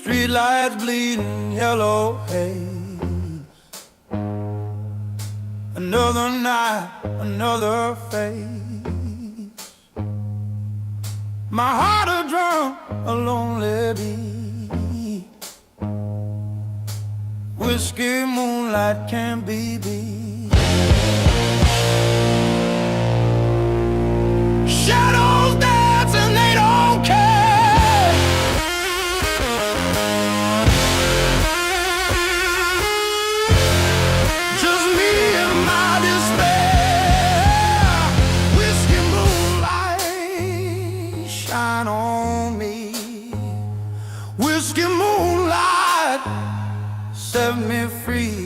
Streetlights bleeding yellow haze. Another night, another face. My heart a drum, a lonely beat. Whiskey moonlight can't be beat. Shadows dance and they don't care. Just me and my despair. Whiskey moonlight shine on me. Whiskey moonlight set me free.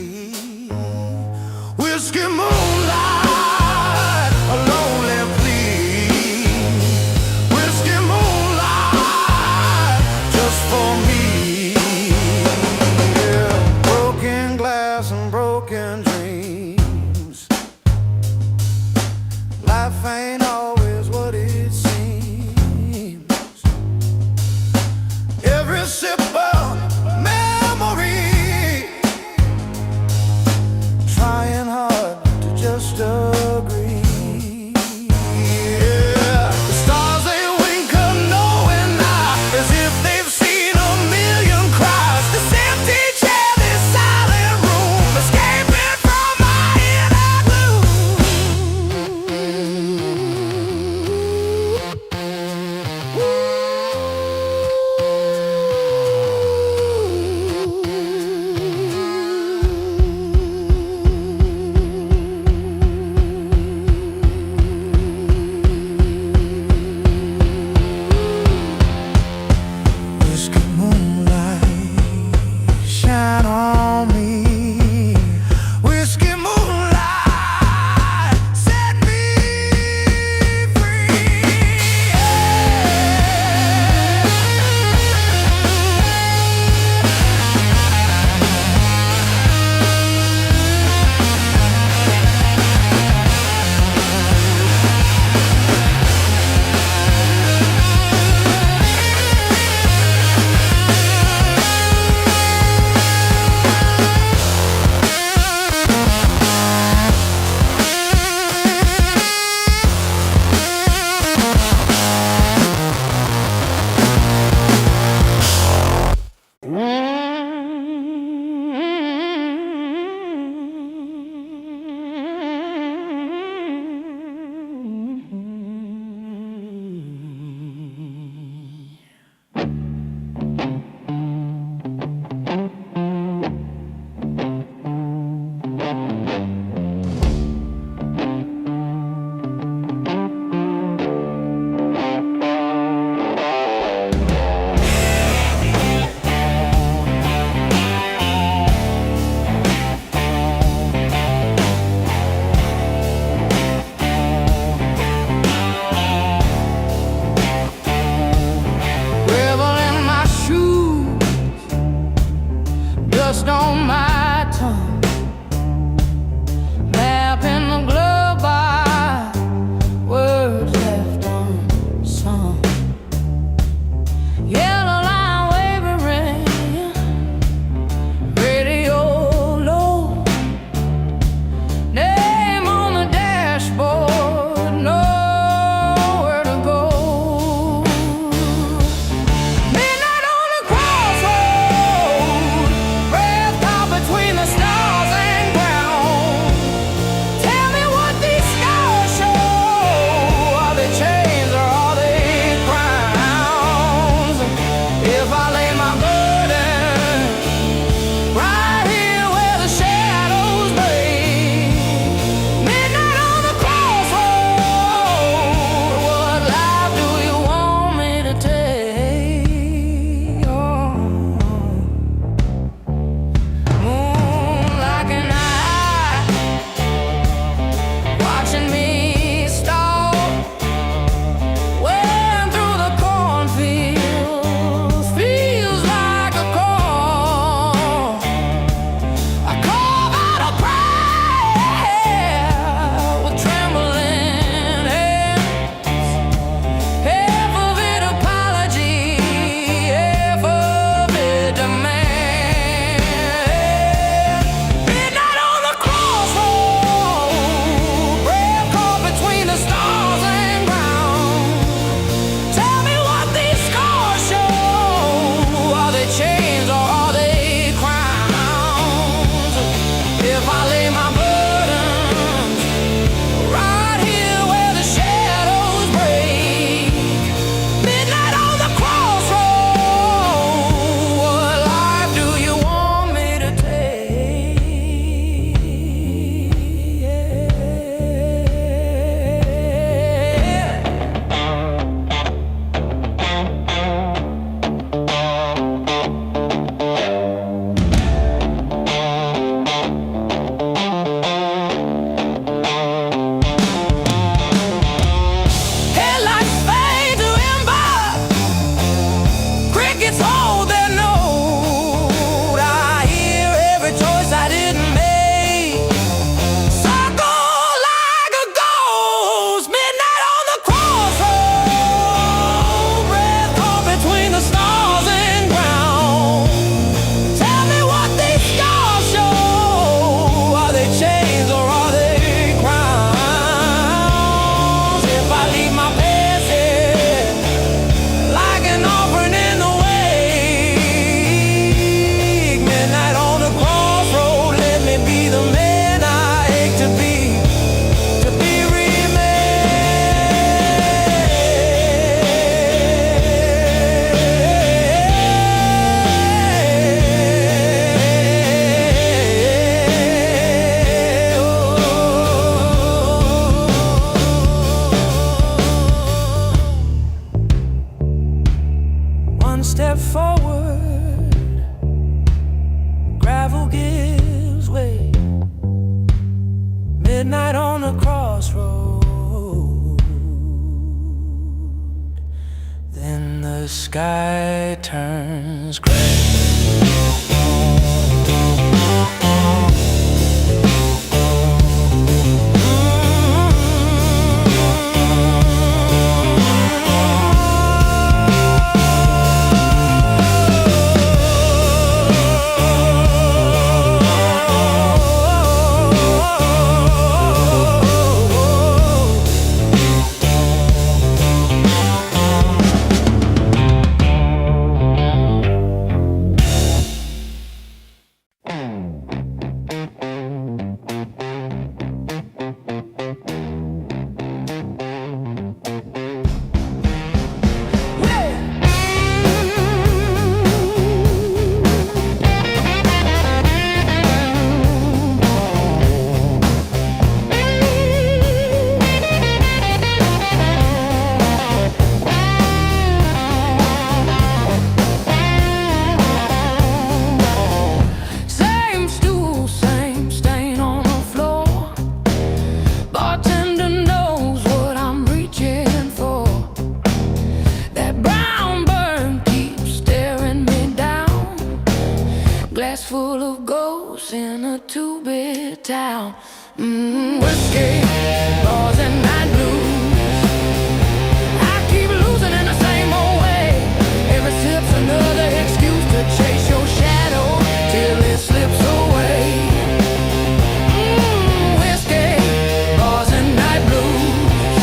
Whiskey moonlight, a lonely plea. Whiskey moonlight, just for me. Yeah. Broken glass and broken dreams. Life ain't always what it seems. Every sip of memory one step forward, gravel gives way. Midnight on the crossroad, then the sky turns gray. Full of ghosts in a two-bit town. Whiskey, bars and night blues. I keep losing in the same old way. Every sip's another excuse to chase your shadow till it slips away. Whiskey, bars and night blues.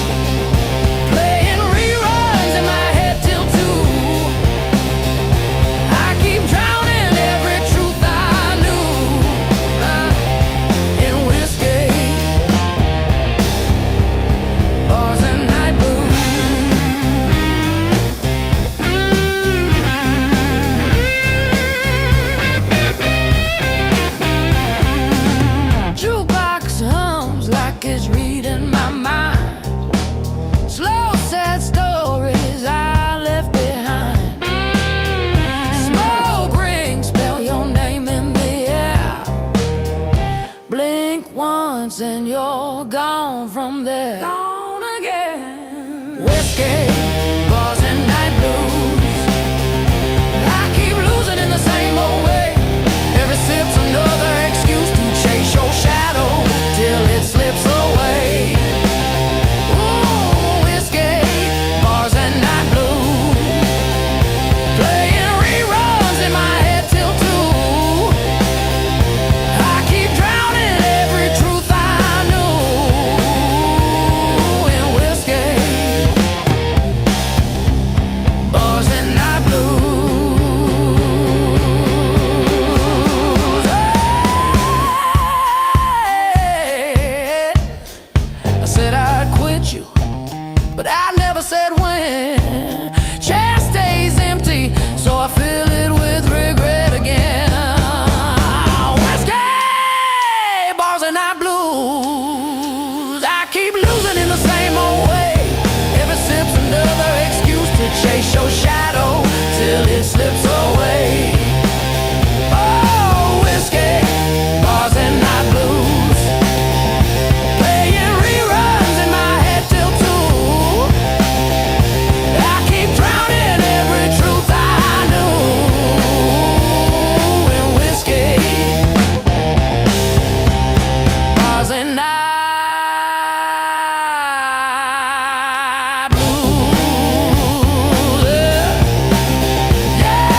Playing reruns in my head till 2. I keep drowning every truth is reading my mind. Slow, sad stories I left behind. Smoke rings, spell your name in the air. Blink once and you're gone from there. Gone again. Whiskey, bars and night blues. I keep losing in the same old way. Every sip's another excuse to chase your shadow till it slips away. Ooh, whiskey, bars and night blues. Playing reruns in my head till 2. I keep drowning every truth I knew in whiskey, bars and night blues. I said I'd quit you, but I never said when. Chair stays empty, so I fill it with regret again. Whiskey, bars and night blues. I keep losing in the same old way. Every sip's another excuse to chase your shadow till it slips away. Oh, whiskey, bars and night blues. Playing reruns in my head till 2. I keep drowning every truth I knew in whiskey, bars and night blues. Yeah.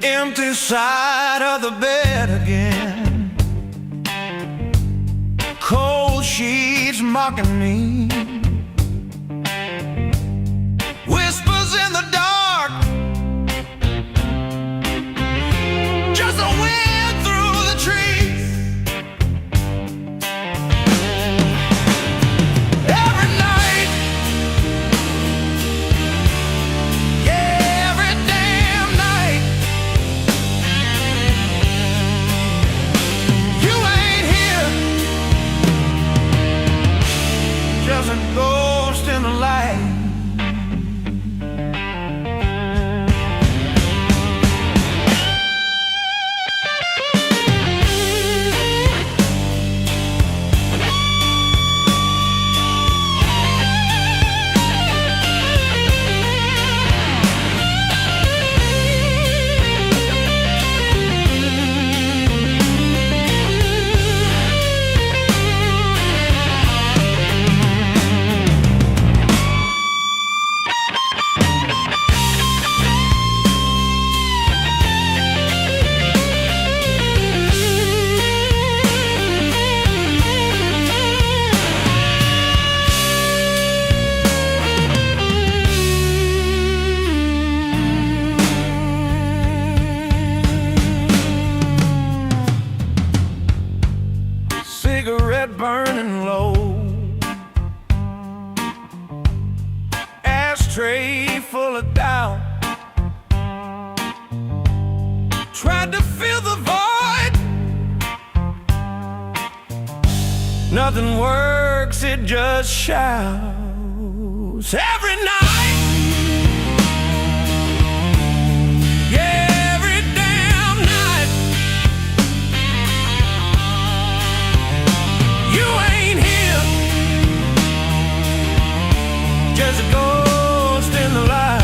Empty side of the bed again. Cold sheets mocking me. Whispers in the dark. Just a wind cigarette burning low, ashtray full of doubt, tried to fill the void. Nothing works, it just shouts every night. Just a ghost in the light.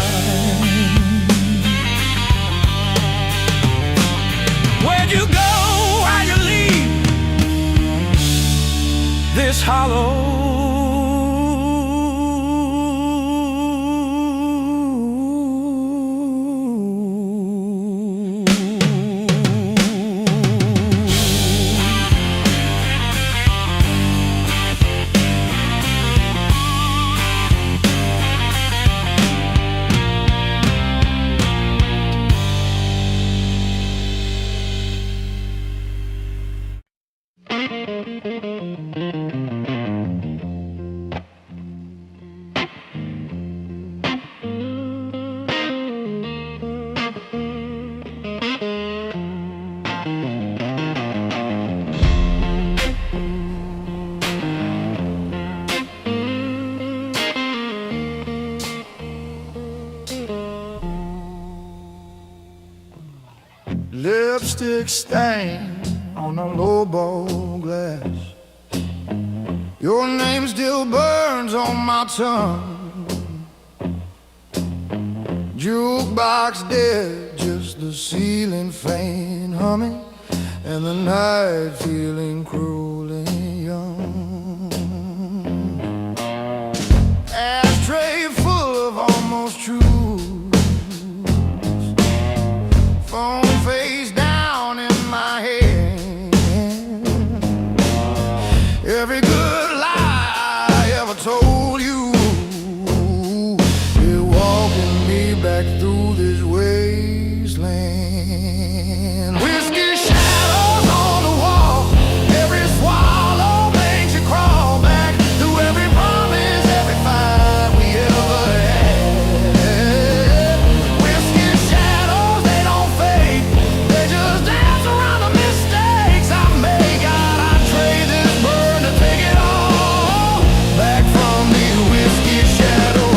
Where'd you go? Why'd you leave this hollow? Lipstick stain on a lowball glass. Your name still burns on my tongue. Jukebox dead, just the ceiling fan humming, and the night feeling cruel and young. Ashtray full of almost truths, phone face down in my head. Every good lie I ever told you, you're walking me back through this wasteland. Whiskey shadows on the wall, every swallow makes you crawl back through every promise, every fight we ever had. Whiskey shadows, they don't fade, they just dance around the mistakes I made. God, I'd trade this burn to take it all back from these whiskey shadows.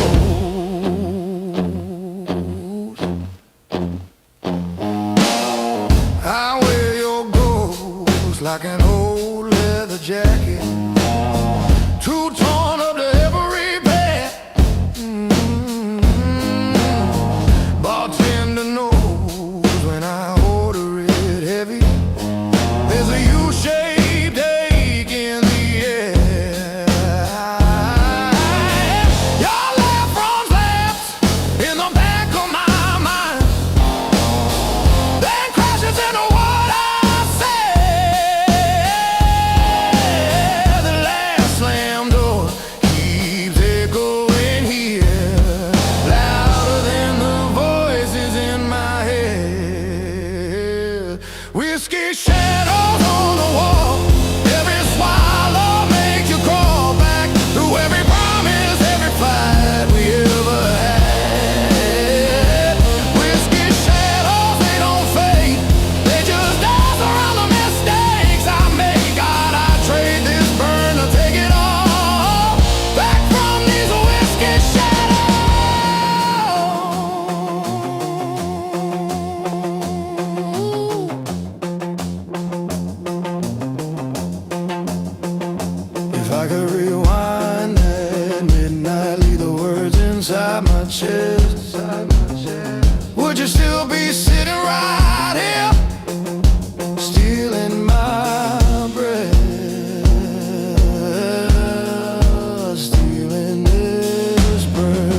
I wear your ghost like an old leather jacket, too torn up to every bit. Bartender knows when I order it heavy, there's a U-shaped ache in the air. Your laugh runs laps in the back of my mind, then crashes into what I said. The last slam door keeps echoing here, louder than the voices in my head. Whiskey shadows on the wall, every swallow makes you crawl back through every promise, every fight we ever had. Whiskey shadows, they don't fade, they just dance around the mistakes I made. God, I'd trade this burn to take it all back from these whiskey If I could rewind that midnight, leave the words inside my chest, would you still be sitting right here, stealing my breath, stealing this breath?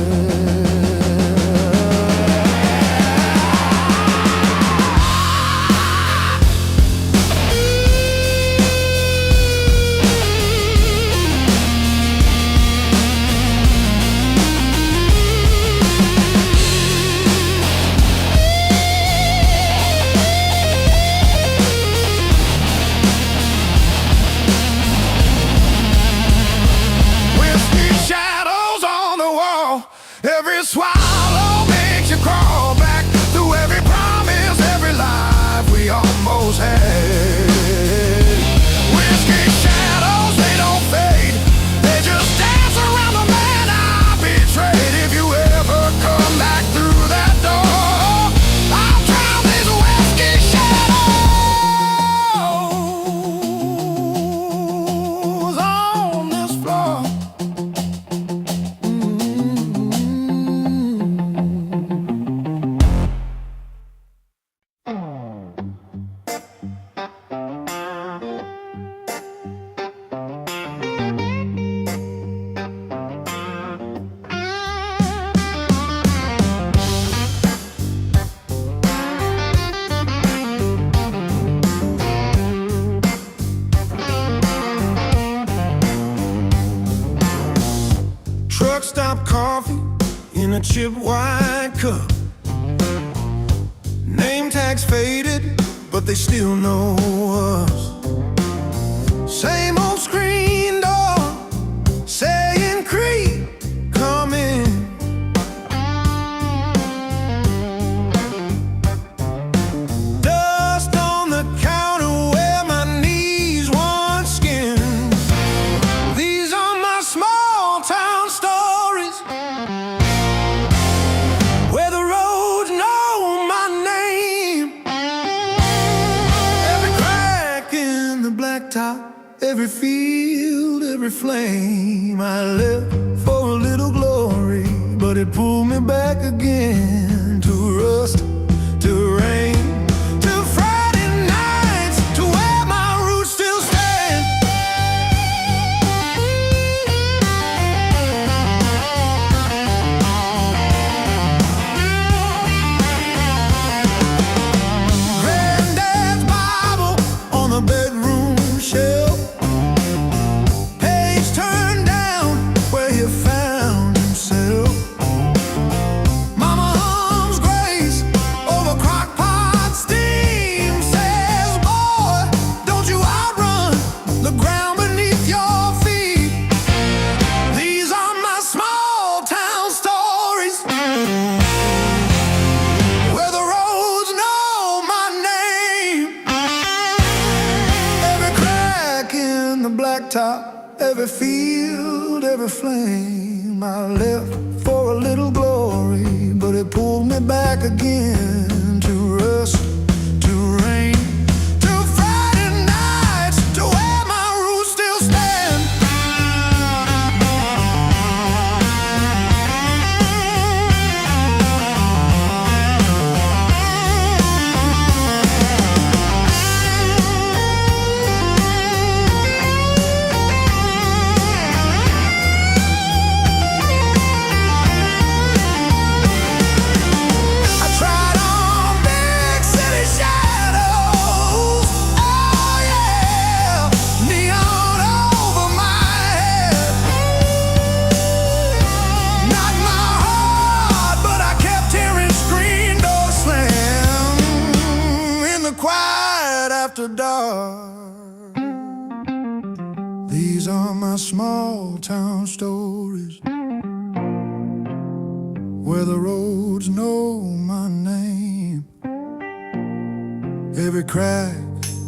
of coffee in a chip white cup. Name tags faded, but they still know us. Same old screen door saying creep, come in. Dust on the counter where my knees once skinned. These are my small town stories, where the roads know my name. Every crack in the blacktop, every field, every flame. I left for a little glory, but it pulled me back again to rust, to rain, to Friday nights, to where my roots still stand. Granddad's Bible on the bedroom shelf, page turned down where he found himself. Mama hums grace over crock-pot steam, says, boy, don't you outrun the ground beneath your feet. These are my small town stories, where the roads know my name. Every crack in the blacktop, every field, every flame. I left for a little glory, but it pulled me back again to rust, to rain, to Friday nights, to where my roots still stand. I tried on big city shadows, oh yeah, neon over my head. Not my heart, but I kept hearing screen doors slam in the quiet after dark. These are my small town stories, where the roads know my name. Every crack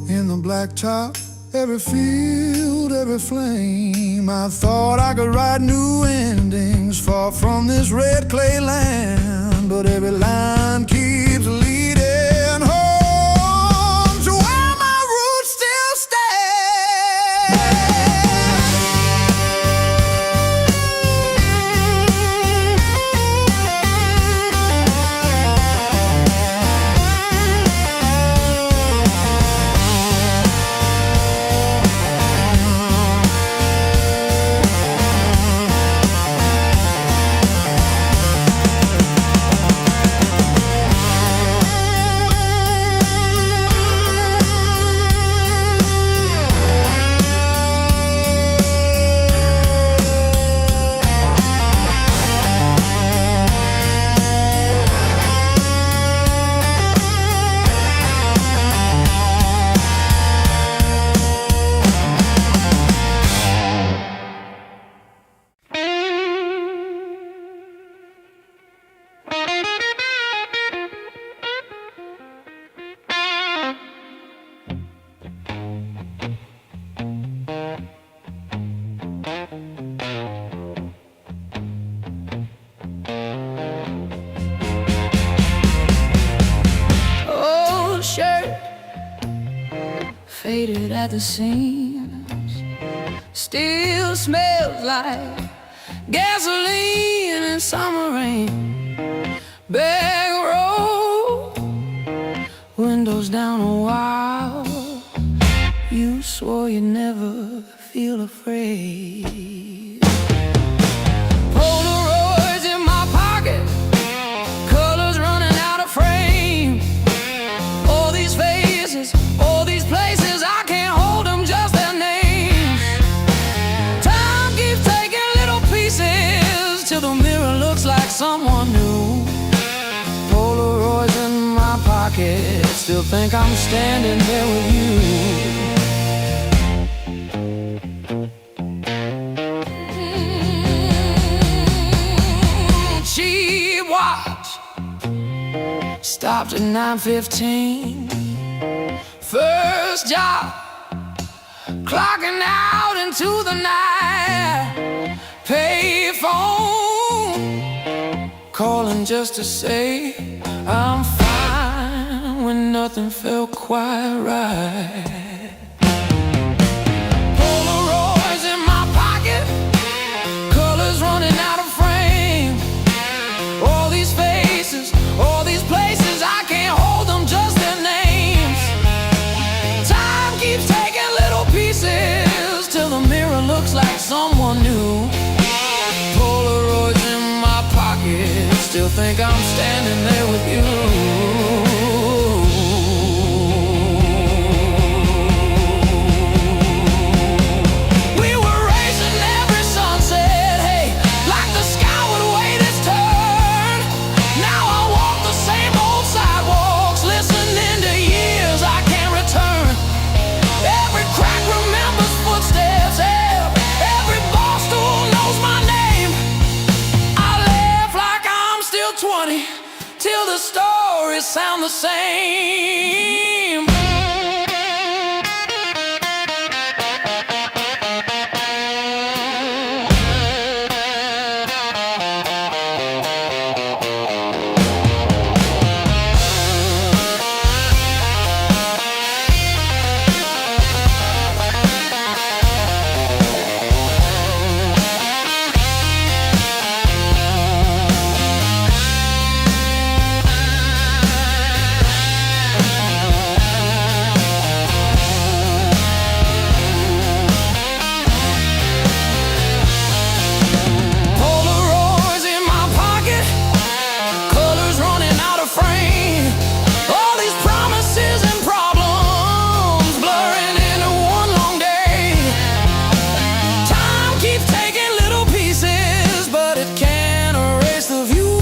in the blacktop, every field, every flame. I thought I could write new endings far from this red clay land, but every line keeps leading home to where my roots still stand. Old shirt faded at the seams, still smells like gasoline in summer rain. Back road, windows down a while. You swore you'd never feel afraid. Polaroids in my pocket, colors running out of frame. All these faces, all these places, I can't hold them, just their names. Time keeps taking little pieces till the still think I'm standing there with you. Cheap watch stopped at 9:15. First job, clocking out into the night. Pay phone, calling just to say I'm fine when nothing felt quite right. Polaroids in my pocket, colors running out of frame. All these faces, all these places, I can't hold them, just their names. Time keeps taking little pieces till the mirror looks like someone new. Polaroids in my pocket, still think I'm standing there with you. We were racing every sunset, hey, like the sky would wait its turn. Now I walk the same old sidewalks, listening to years I can't return. Every crack remembers footsteps, every bar stool knows my name. I laugh like I'm still 20 till the stories sound the same. Polaroids in my pocket, colors running out of frame. All these promises and problems blurring into one long day. Time keeps taking little pieces, but it can't erase the view.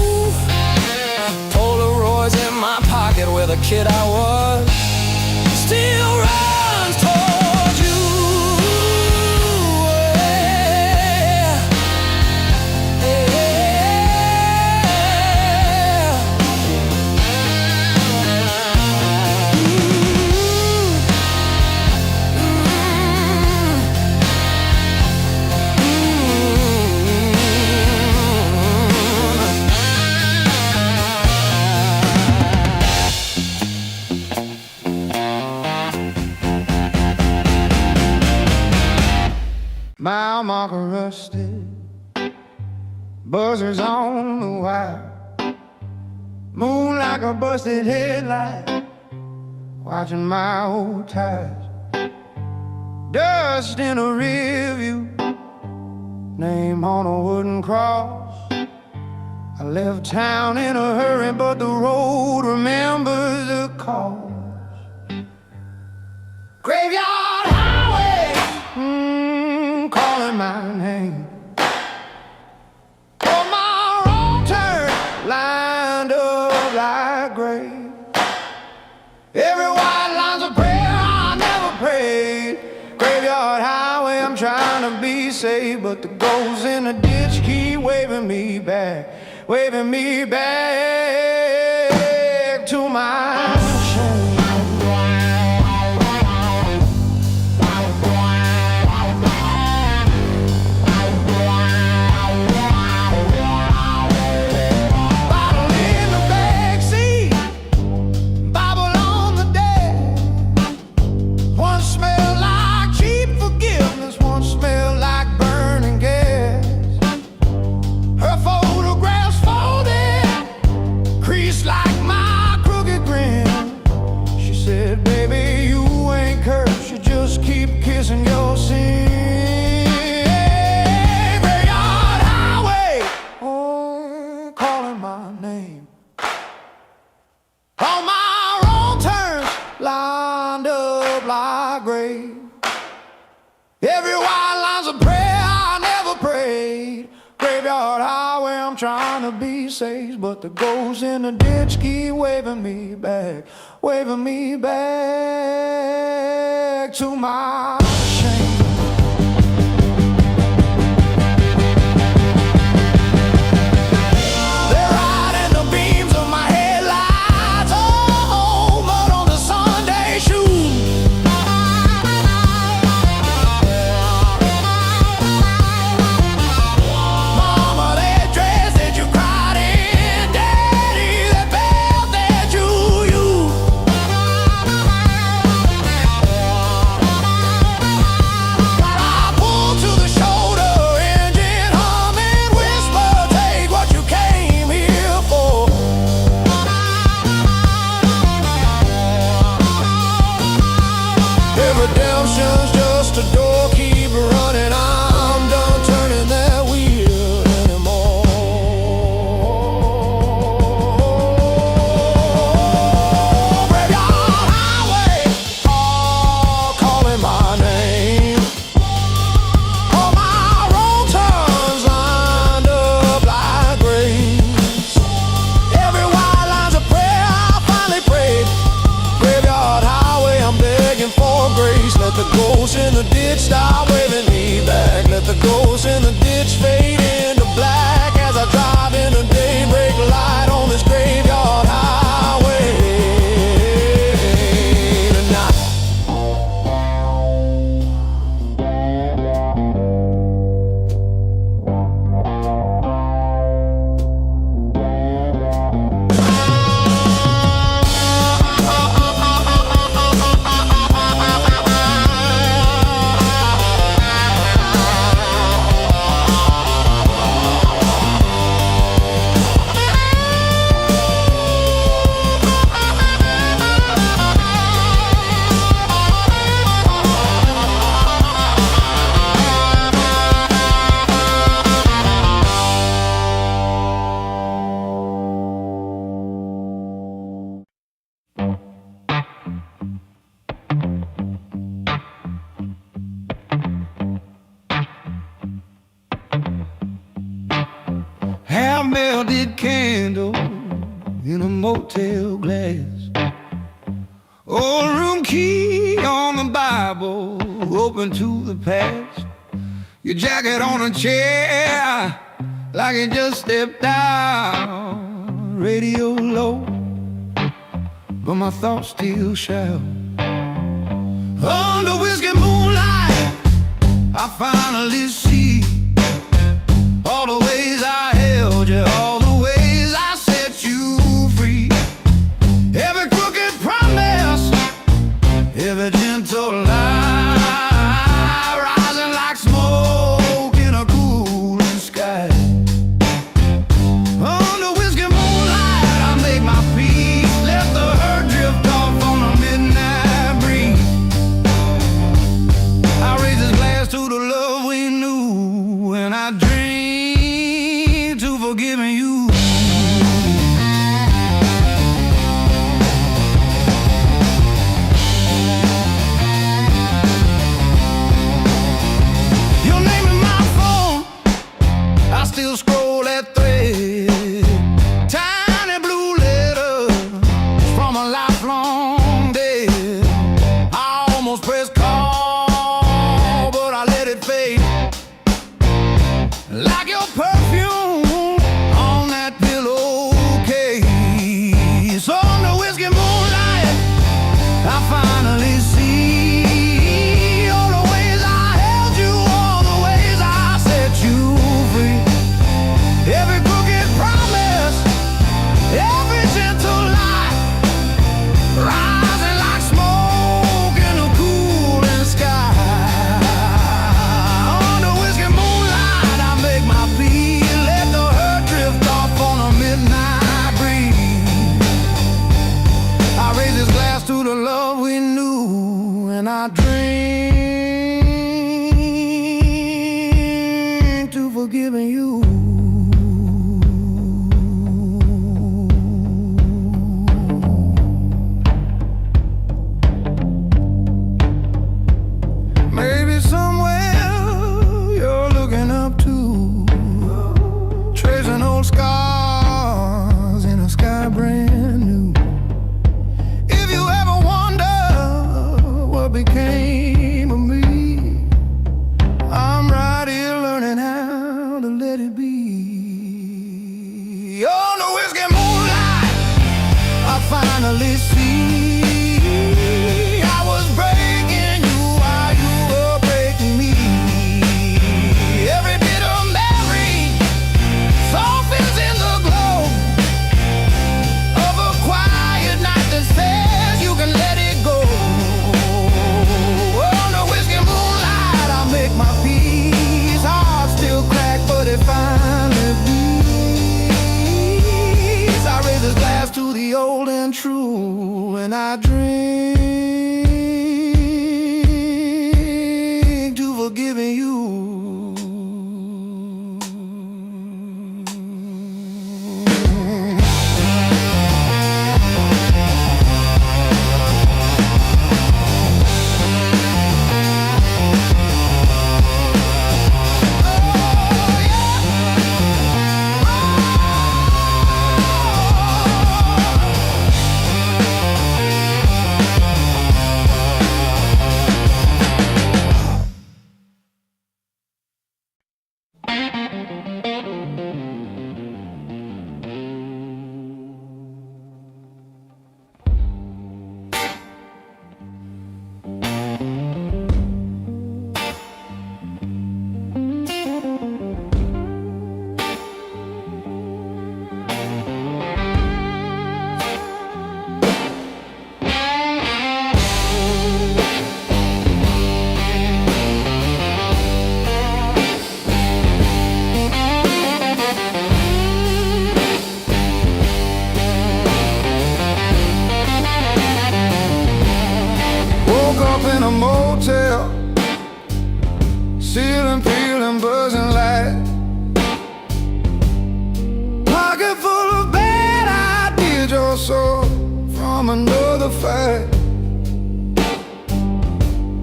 Polaroids in my pocket, where the kid I was still runs towards you. Mile marker rusted, buzzers on the wire. Moon like a busted headlight, watching my old tires. Dust in a rear view, name on a wooden cross. I left town in a hurry, but the road remembers the cause. Graveyard highway, calling my name. For my wrong turn, lined up like grave. Every white line's a prayer I never prayed. Graveyard highway, I'm trying to be safe, but the ghosts in the ditch keep waving me back to my shame. Bottle in the backseat, Bible on the desk. One smell like cheap forgiveness, one smell like burning gas. Her photographs folded, creased like my crooked grin. She said, baby, you ain't cursed, you just keep kissing your sin. Graveyard highway, oh, calling my name. On my wrong turns, lined up like grave. Every white line's a prayer I never prayed. Graveyard highway, I'm trying to be sage, but the ghosts in the ditch keep waving me back to my shame. They're riding the beams of my headlights, oh, mud on the Sunday shoes. Mama, that dress that you cried in, Daddy, that belt that you used. I pull to the shoulder, engine humming, whisper, take what you came here for. If redemption's just a door, keep running, I'm done turning that wheel anymore. Graveyard highway, all calling my name. All my wrong turns lined up like graves. Every white line's a prayer I finally prayed. Graveyard highway, I'm begging for grace. Let the ghosts in the ditch stop waving me back. Let the ghosts in the ditch fade into black as I drive in the daybreak light on this graveyard highway tonight. Half-melted candle in a motel glass, old room key on the Bible, open to the past. Your jacket on a chair like it just stepped out. Radio low, but my thoughts still shout. Under whiskey moonlight, I finally see all the ways I held you, all the ways I set you free. Every crooked promise, every gentle lie, rising like smoke in a cooling sky. Under whiskey moonlight, I make my peace, let the hurt drift off on a midnight breeze. I raise this glass to the love we knew, and I dream to forgiving you. Your name in my phone, I still scroll that thread. Tiny blue letters from a lifelong dead. I almost pressed call, but I let it fade. Like your perfume on that pillowcase. On the whiskey moonlight, I finally see all the ways I held you, all the ways I set you free. Every crooked promise, every gentle lie, rising like smoke in a cooling sky. On the whiskey moonlight, I make my plea, let the hurt drift off on a midnight breeze. I raise this glass to the love we knew, and I dream to forgiving you. Maybe somewhere you're looking up to, tracing old skies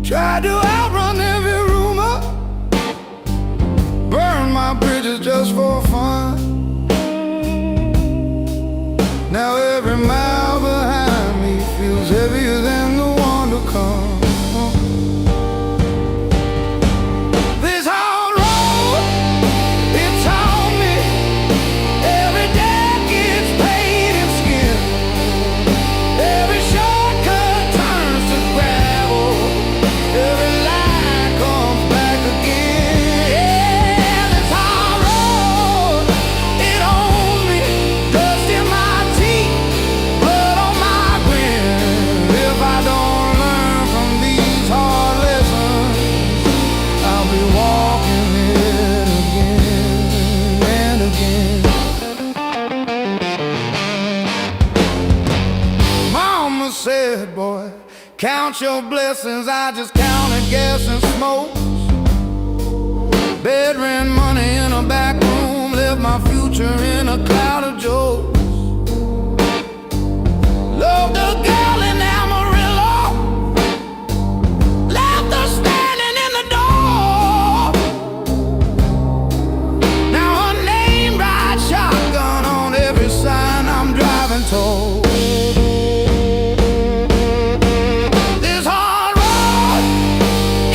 Tried to outrun every rumor, burn my bridges just for fun. Now every mile behind me feels heavier than the one to come. This hard road, it taught me every day gets paid in skin. Every shortcut turns to gravel. Every lie comes back again. Yeah, this hard road, it owns me. Dust in my teeth, blood on my grin. If I don't learn from these hard lessons, I'll be walking it again and again. Mama said, boy, count your blessings. I just counted gas and smoke. Bed rent, money in a back room. Left my future in a cloud of jokes. Loved a girl in Amarillo, left her standing in the door. Now her name rides shotgun on every sign I'm driving toward. This hard road,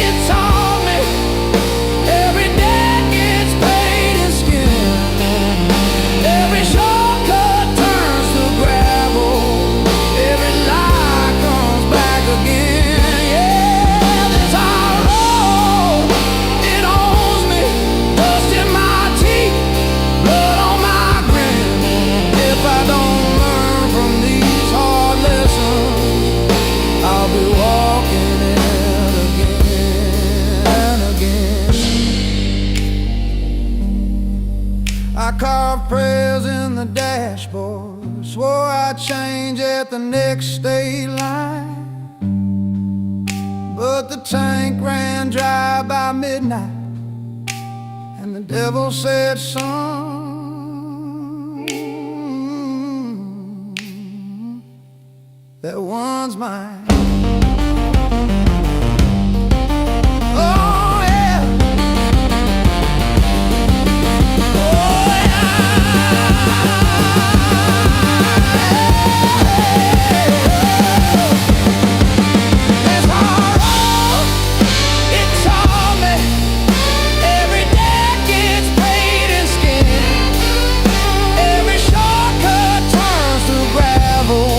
it taught me every day gets paid in skin. Every shortcut turns to gravel. Every lie comes back again. Yeah, this hard road, it owns me. Dust in my teeth, blood on my grin. If I don't learn from these hard lessons, I'll be walking it again and again. I carved prayers in the dashboard, swore I'd change at the next state line. But the tank ran dry by midnight, and the devil said, son, that one's mine. Oh yeah. Oh yeah. This hard road, it taught me every day gets paid in skin. Every shortcut turns to gravel.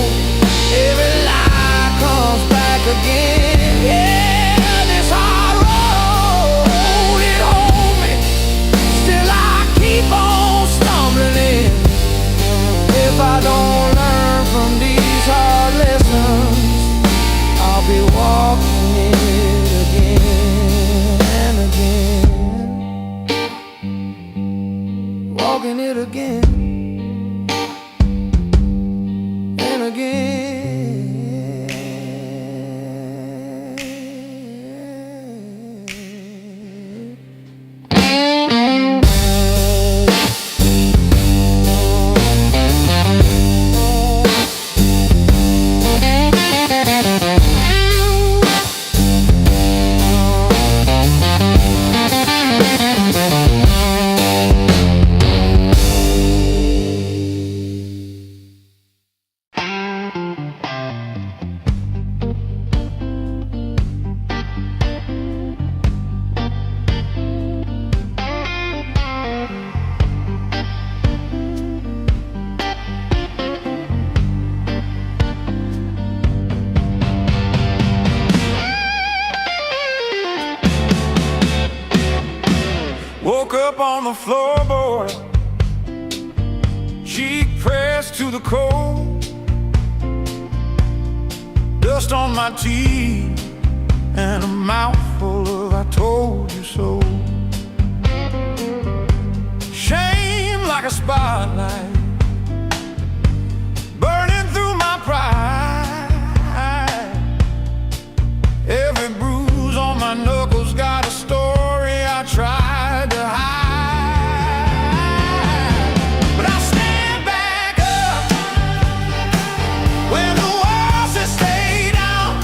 Every lie comes back again. Yeah, this hard road, it holds me. Still I keep on stumbling in. If I don't learn from these hard lessons, I'll be walking it again and again. Walking it again and again. Woke up on the floorboard, cheek pressed to the cold, dust on my teeth, and a mouthful of I told you so. Shame like a spotlight, burning through my pride. Every bruise on my knuckles got a story I tried to hide. But I stand back up when the world says stay down.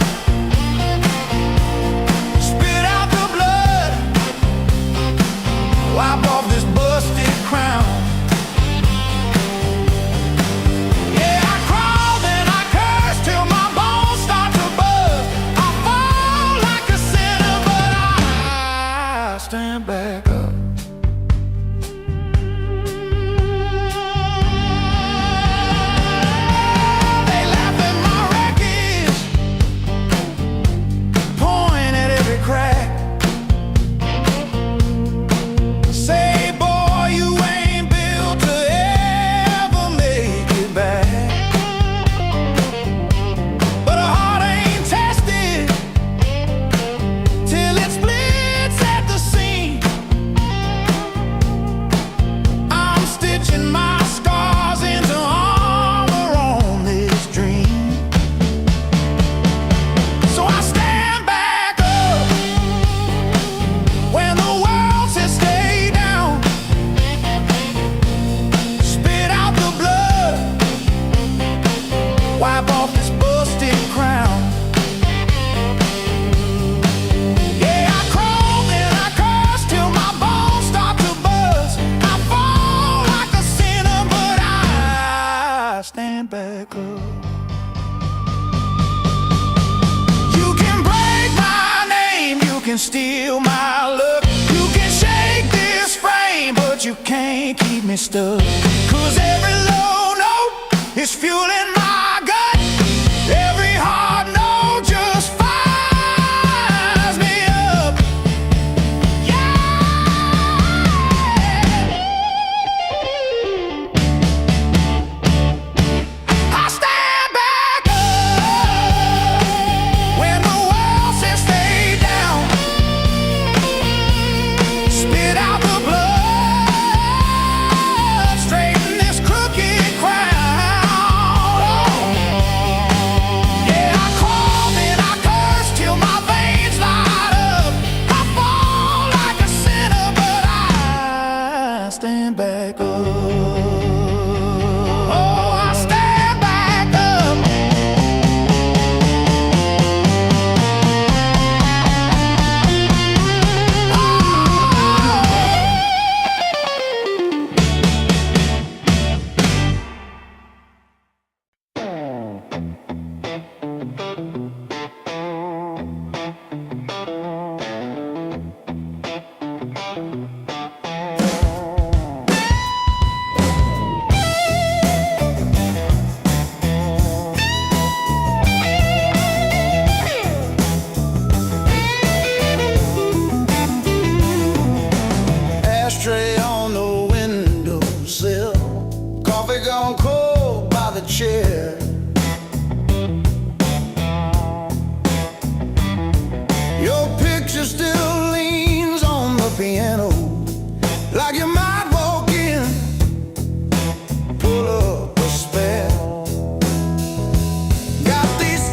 can steal my look. You can shake this frame, but you can't keep me stuck. 'Cause every low note is fueling my gut. Every hard note just fires me up. I stand back up when the world says stay down. Spit out the blood, straighten this crooked crown. Yeah, I crawl and I curse till my veins light up. I fall like a sinner, but I stand back up. Oh, I stand back up. Ashtray on the windowsill, coffee gone cold by the chair. Your picture still leans on the piano, like you might walk in, pull up a spare. Got these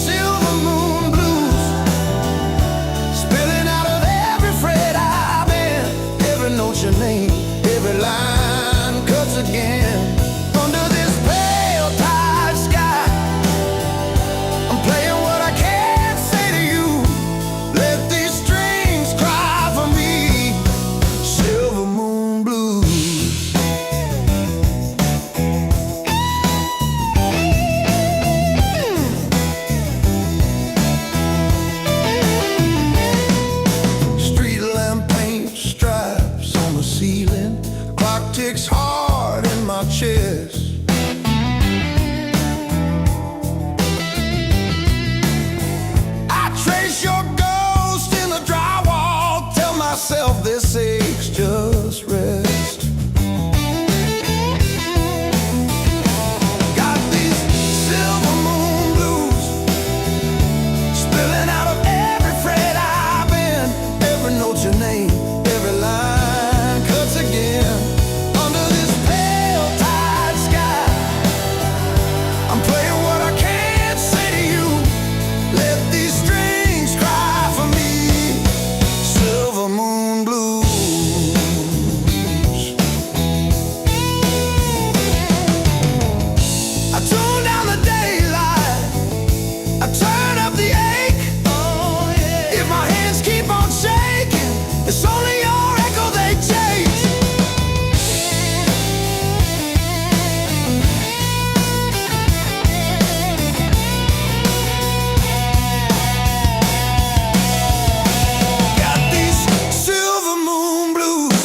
silver moon blues spilling out of every fret I've been. Every note your name, every line cuts again. Under this pale tide sky, I'm playing what I can't say to you. Let these strings cry for me. Silver moon blues. Street lamp paint stripes on the ceiling. Clock ticks hard in my chest. I trace your ghost in the drywall. Tell myself this ache's just rest. Got these silver moon blues spilling out of every fret I've been. Every note your name, every line cuts again. Under this pale tide sky, I'm playing what I can't say to you. Let these strings cry for me. Silver moon blues. I tune down the daylight, I turn up the ache. If my hands keep on shaking, it's only your echo they chase. Got these silver moon blues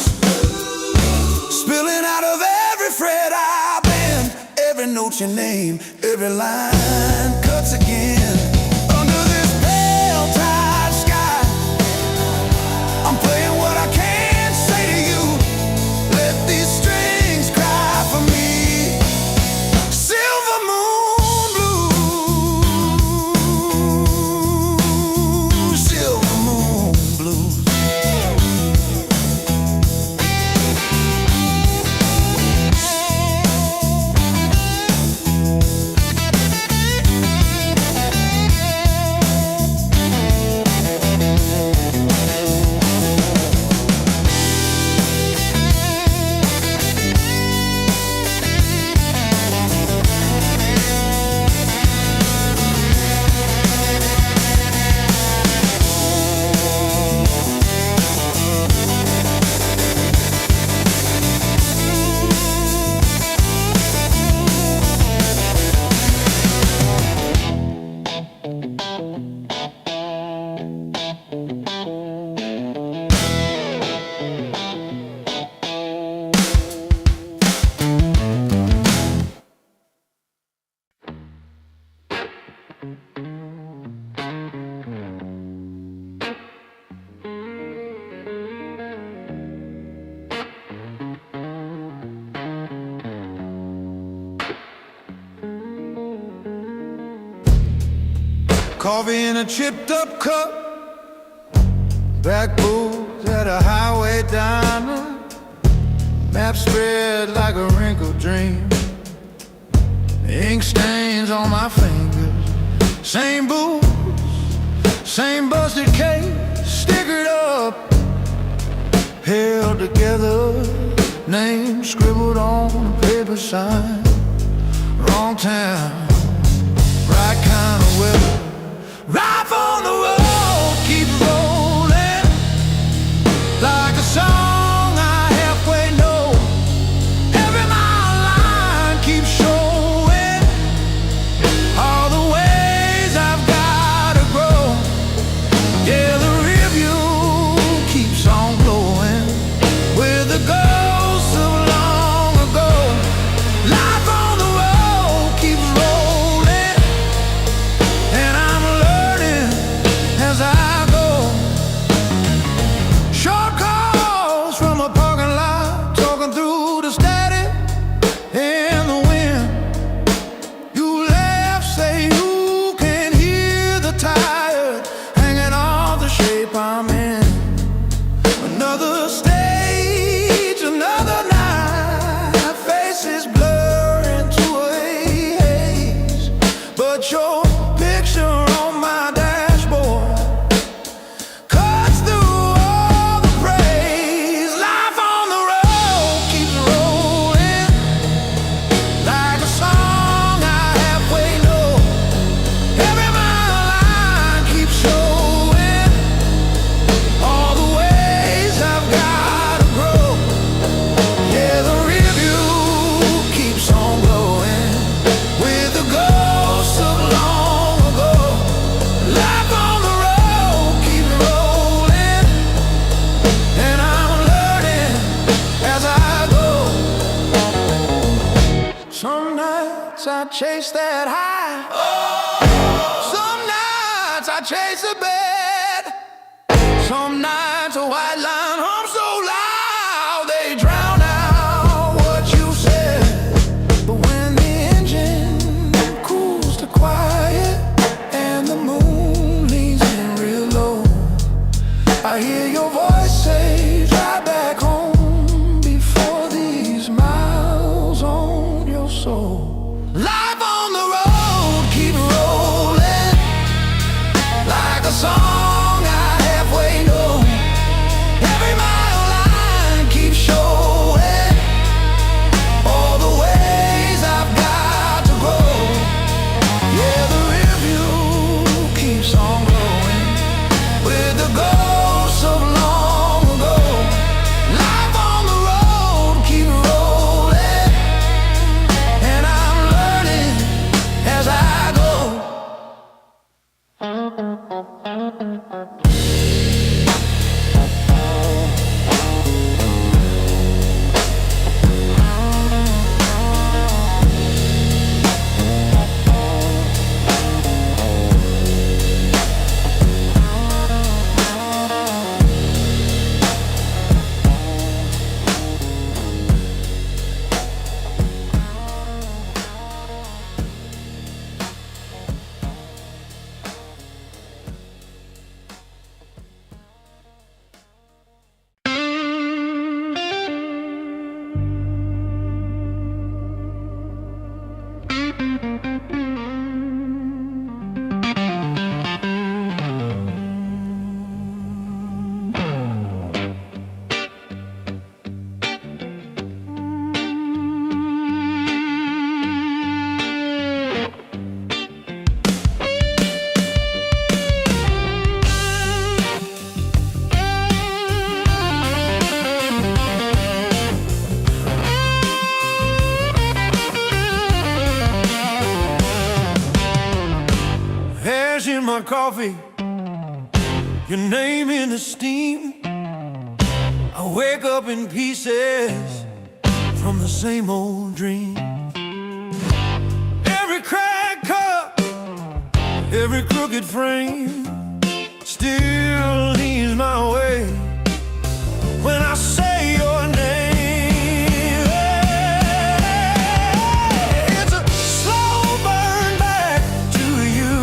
spilling out of every fret I've been. Every note your name, every line cuts again. Under this pale tide sky, I'm playing what I can't say to you. Let these strings cry for me. Silver moon blues. Silver moon blues. coffee in a chipped up cup, back booth at a highway diner, map spread like a wrinkled dream, ink stains on my fingers, same boots, same busted case, stickered up, held together, name scribbled on a paper sign, wrong town, right kind of weather. Life on the road keeps rolling like a song I halfway know. Every mile line keeps showing all the ways I've gotta grow. Yeah, the review keeps on glowing with the ghosts of long ago. Life on the road keeps rolling, and I'm learning as I go. Short calls from a parking lot, talking through the static in the wind. You laugh, say you can hear the tire hanging off the shape I'm in. Another stage, another night, faces blur into a haze, but your picture on my dashboard cuts through all the praise. Life on the road keeps rolling like a song I halfway know. Every mile line keeps showing all the ways I've gotta grow. Yeah, the review keeps on glowing with the ghosts of long ago. Life on the road keeps rolling, and I'm learning as I go. Some nights I chase that high, some nights I chase a bed, some nights a white line hums so loud they drown out what you said. But when the engine cools to quiet and the moon leans in real low, I hear your voice say, drive back home before these miles on your soul. Life on the road keep rolling like a song I halfway know. Every mile line keeps showing all the ways I've got to grow. Yeah, the review keeps on glowing with the ghosts of long ago. Life on the road keeps rolling, and I'm learning as I go. Ash in my coffee, your name in the steam. I wake up in pieces from the same old dream. Every cracked cup, every crooked frame still leads my way when I say your name. It's a slow burn back to you.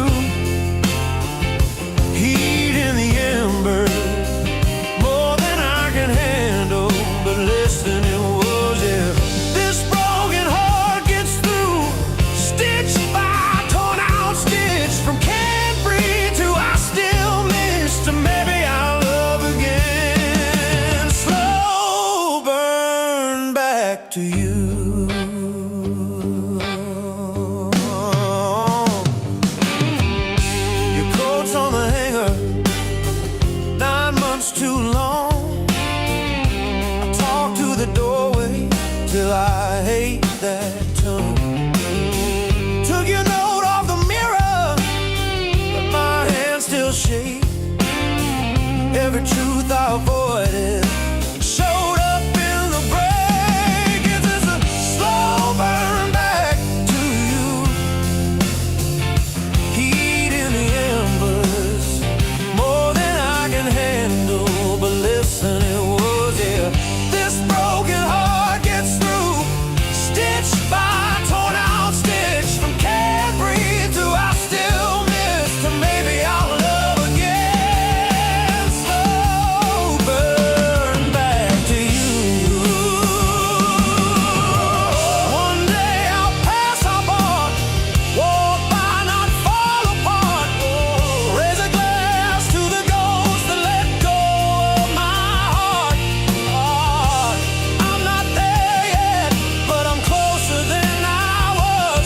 that took your note off the mirror, but my hands still shake. Every truth I avoided showed up in the break. It's just a slow burn back to you, heat in the embers, more than I can handle. But listen, it was, yeah, this broken heart gets through, stitch by torn out stitch, from can't breathe to I still miss, to maybe I'll love again. Slow burn back to you. One day I'll pass up on, walk by, not fall apart. Raise a glass to the ghost that let go of my heart. I'm not there yet, but I'm closer than I was,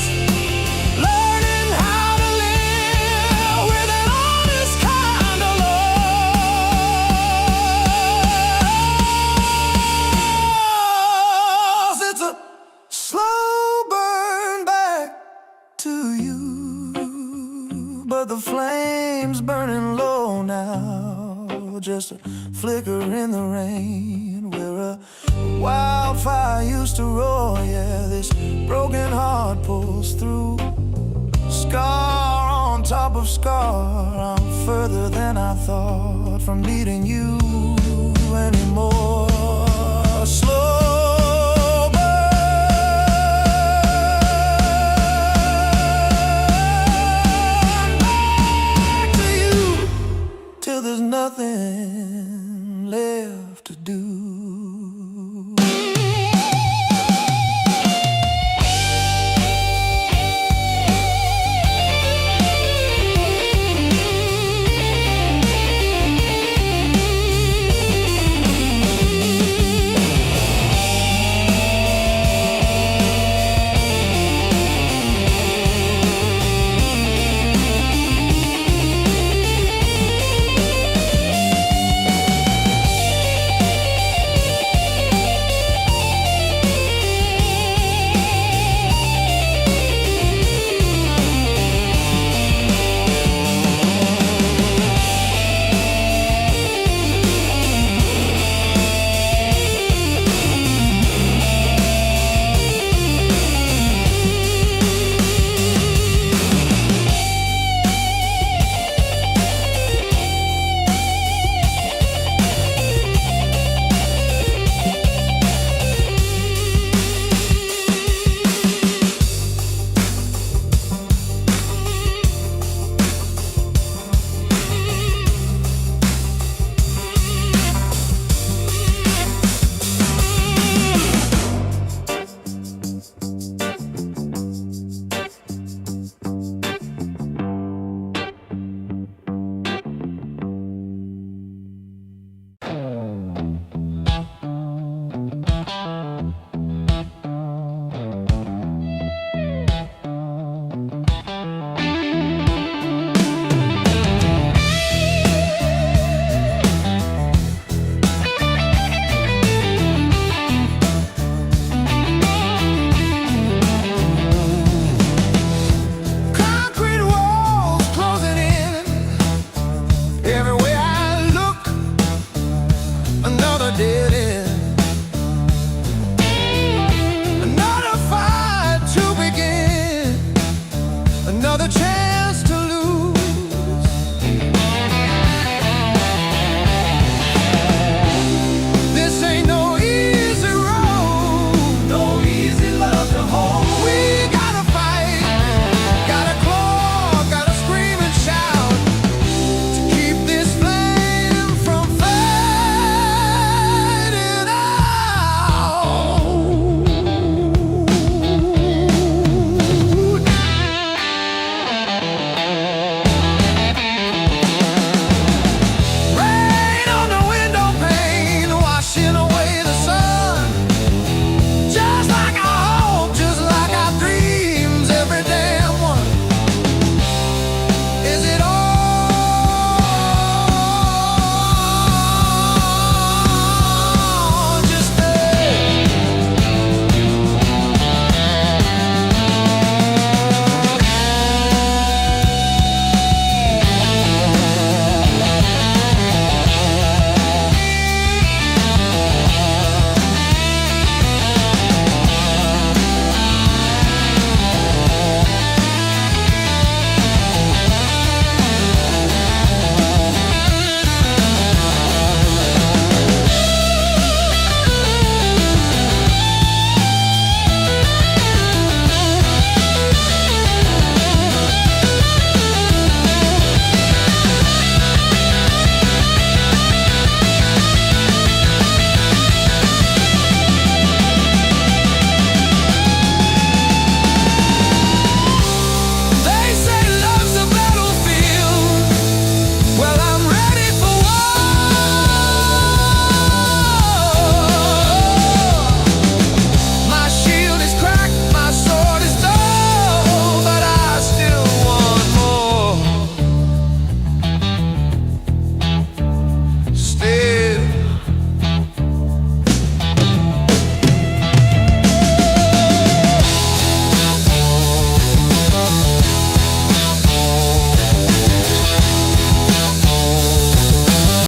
learning how to live with an honest kind of loss. It's a slow burn back to you, but the flame's burning low now, just a flicker in the rain where a wildfire used to roar. Yeah, this broken heart pulls through, scar on top of scar. I'm further than I thought from needing you anymore. Slow burn back to you till there's nothing left to do. Concrete walls closing in, everywhere I look, another dead